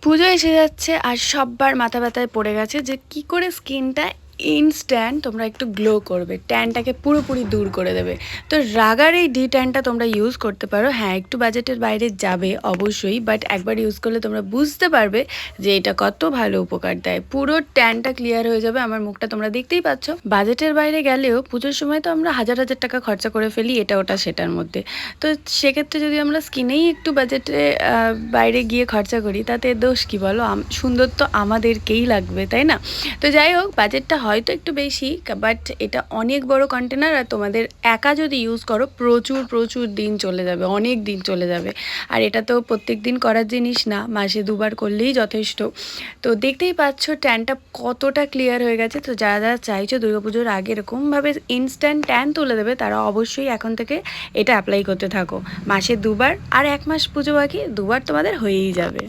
পুজো এসে যাচ্ছে আর সব্বার মাথা ব্যথায় পড়ে গেছে যে কি করে স্কিনটা ইনস্ট্যান্ট তোমরা একটু গ্লো করবে, ট্যানটাকে পুরোপুরি দূর করে দেবে। তো রাগার এই ডি ট্যানটা তোমরা ইউজ করতে পারো। হ্যাঁ, একটু বাজেটের বাইরে যাবে অবশ্যই, বাট একবার ইউজ করলে তোমরা বুঝতে পারবে যে এটা কত ভালো উপকার দেয়। পুরো ট্যানটা ক্লিয়ার হয়ে যাবে। আমার মুখটা তোমরা দেখতেই পাচ্ছ। বাজেটের বাইরে গেলেও পুজোর সময় তো আমরা হাজার হাজার টাকা খরচা করে ফেলি এটা ওটা সেটার মধ্যে। তো সেক্ষেত্রে যদি আমরা স্কিনেই একটু বাজেটে বাইরে গিয়ে খরচা করি তাতে দোষ কী বলো? সুন্দর তো আমাদেরকেই লাগবে, তাই না? তো যাই হোক, বাজেটটা হয়তো একটু বেশি, বাট এটা অনেক বড় কন্টেনার আর তোমাদের একা যদি ইউজ করো প্রচুর প্রচুর দিন চলে যাবে, অনেক দিন চলে যাবে। আর এটা তো প্রত্যেক দিন করার জিনিস না, মাসে দুবার করলেই যথেষ্ট। তো দেখতেই পাচ্ছ ট্যানটা কতটা ক্লিয়ার হয়ে গেছে। তো যারা যারা চাইছো দুর্গাপুজোর আগে এরকমভাবে ইনস্ট্যান্ট ট্যান তুলে দেবে তারা অবশ্যই এখন থেকে এটা অ্যাপ্লাই করতে থাকো। মাসে দুবার, আর 1 মাস পুজো বাকি, দুবার তোমাদের হয়েই যাবে।